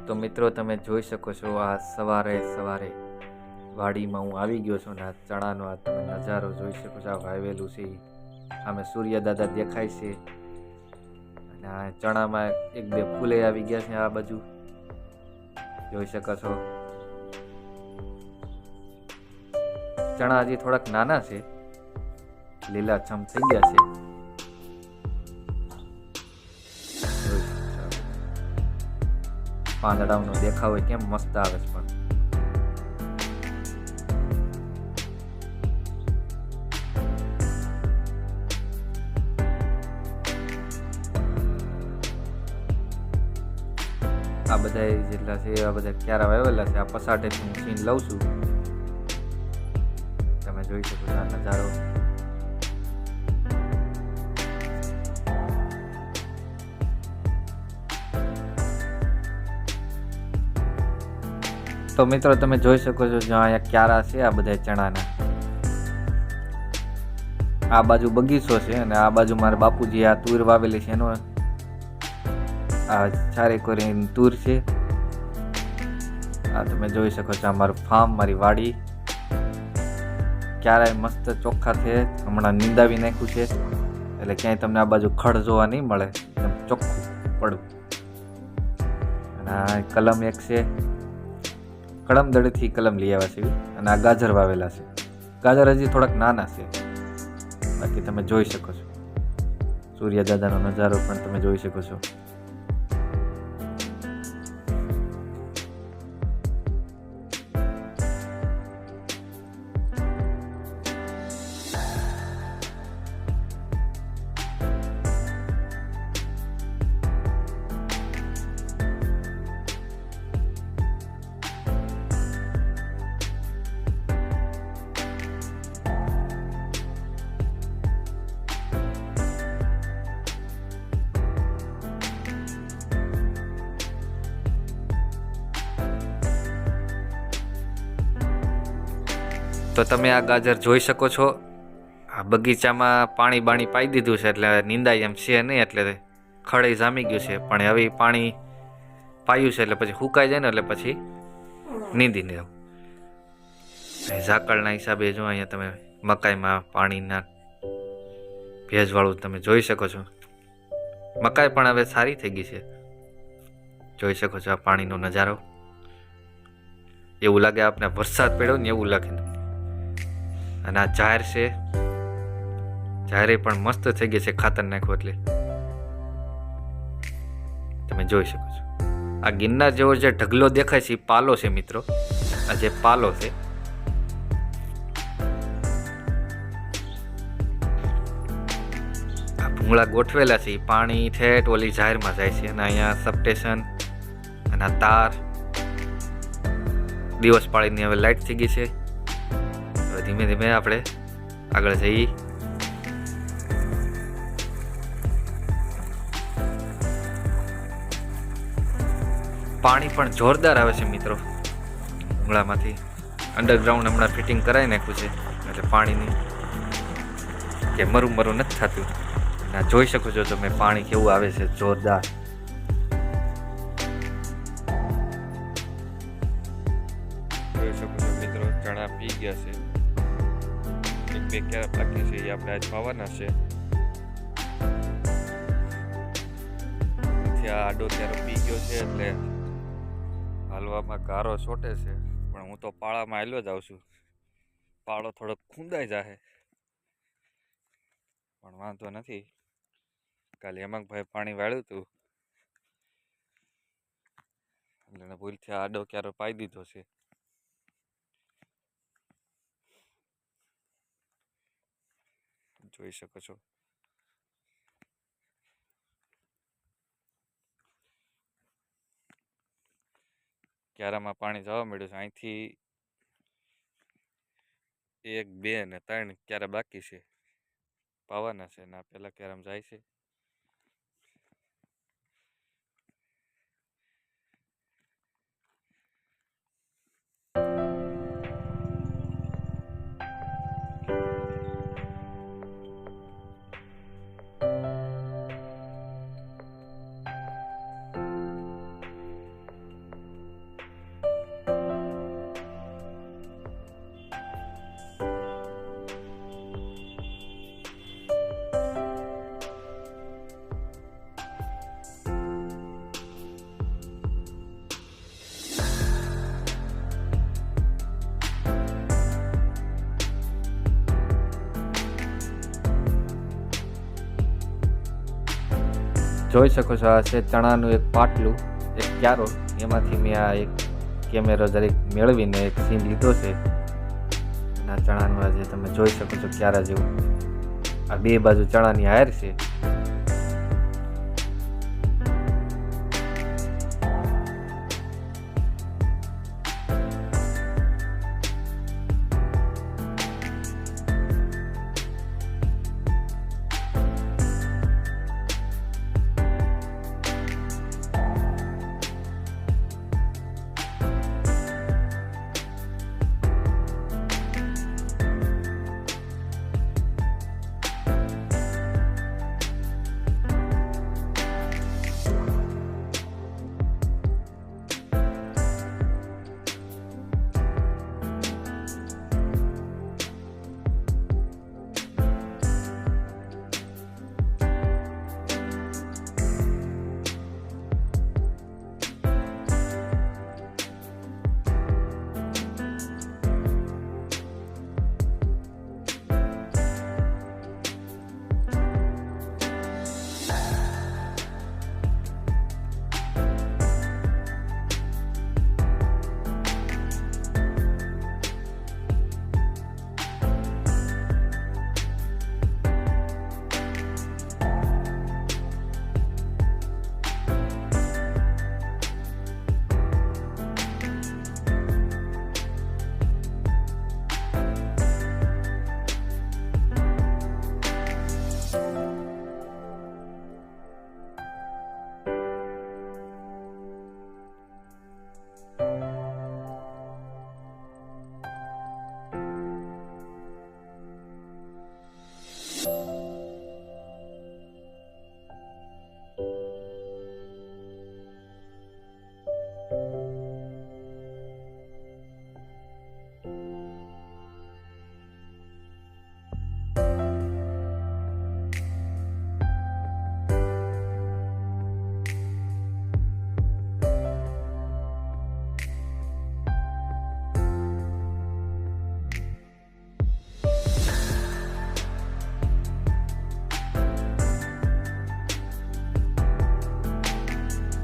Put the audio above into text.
તો મિત્રો તમે જોઈ શકો છો આ સવારે સવારે વાડીમાં હું આવી ગયો છું ને આ ચણાનો આ તમે નજારો જોઈ શકો છો. આ વાવેલું છે આમે સૂર્ય દાદા દેખાય છે અને આ ચણામાં એક બે ફૂલે આવી ગયા છે. આ બાજુ જોઈ શકો છો ચણા હજી થોડાક નાના છે, લીલાછમ થઈ ગયા છે. પાંદડાનો દેખાવ કેમ મસ્ત આવે છે. પણ આ બધા જેટલા છે આ બધા ક્યારા વાવેલા છે. આ પસાટેથી હું સીન લઉં છું. તમે જોઈ શકો છો આ નજારો. તો મિત્રો તમે જોઈ શકો છો જ્યાં અહીંયા ક્યારા છે આ બધા ચણાના. આ બાજુ બગીચો છે અને આ બાજુ મારા બાપુજી આ તુર વાવેલી છે એનો આ ચારે કોરી તુર છે. આ તમે જોઈ શકો છો આ મારું ફાર્મ, મારી વાડી. ક્યારાય મસ્ત ચોખ્ખા છે, હમણાં નીંદાવી નાખ્યું છે એટલે ક્યાંય તમને આ બાજુ ખડ જોવા નહીં મળે, એકદમ ચોખ્ખું પડવું. અને આ કલમ એક છે, કળમદડીથી કલમ લઈ આવ્યા છે. અને આ ગાજર વાવેલા છે. ગાજર હજી થોડાક નાના છે. બાકી તમે જોઈ શકો છો સૂર્ય દાદાનો નજારો પણ તમે જોઈ શકો છો. તો તમે આ ગાજર જોઈ શકો છો. આ બગીચામાં પાણી બાણી પાઈ દીધું છે એટલે નીંદાય એમ છે નહીં, એટલે ખડે જામી ગયું છે. પણ હવે પાણી પાયું છે એટલે પછી સુકાઈ જાય ને એટલે પછી નીંદી દેવું. ઝાકળના હિસાબે જો અહીંયા તમે મકાઈમાં પાણીના ભેજવાળું તમે જોઈ શકો છો. મકાઈ પણ હવે સારી થઈ ગઈ છે. જોઈ શકો છો આ પાણીનો નજારો. એવું લાગે આપણે વરસાદ પડ્યો ને એવું લાગે. અને આ જાહેર છે, જાહેર પણ મસ્ત થઈ ગઈ છે ખાતર નાખ્યું એટલે. તમે જોઈ શકો છો આ ગિરનાર જેવો જે ઢગલો દેખાય છે એ પાલો છે મિત્રો. આ જે પાલો છે આ ભૂંગળા ગોઠવેલા છે એ પાણી ઠેઠ ઓલી જાહેરમાં જાય છે. અને અહીંયા સબસ્ટેશન અને આ તાર દિવસ પાળીની હવે લાઈટ થઈ ગઈ છે. ધીમે ધીમે આપણે આગળ જઈએ. પાણી પણ જોરદાર આવે છે મિત્રો ભૂંગળામાંથી. અંડરગ્રાઉન્ડ હમણાં ફિટિંગ કરાવી નાખ્યું છે એટલે પાણીની કે મરું નથી થતું. જોઈ શકો છો તમે પાણી કેવું આવે છે, જોરદાર. જોઈ શકો છો મિત્રો ચણા પી ગયા છે. એક બે ક્યારે બાકી છે એ આપણે આજ પાવાના છે. આ આડો ત્યારે પી ગયો છે એટલે હાલવામાં ગારો છોટે છે. પણ હું તો પાળામાં હાલ્યો જ આવું છું. પાળો થોડોક ખૂંદાઈ જાય પણ વાંધો નથી. કાલે હેમંતભાઈ પાણી વાળ્યું હતું એટલે ભૂલથી આડો ક્યારો પાઈ દીધો છે. જોઈ શકો છો ક્યારામાં પાણી જવા મળ્યું છે. અહીંથી 1 2 ને 3 ક્યારે બાકી છે પાવાના છે ને પેલા ક્યારામાં જાય છે. જોઈ શકો છો આ છે ચણાનું એક પાટલું, એક ક્યારો. એમાંથી મેં આ એક કેમેરો જરીક મેળવીને એક સીન લીધો છે. આ ચણાનું આજે તમે જોઈ શકો છો ક્યારા જેવું. આ બે બાજુ ચણાની હાર છે.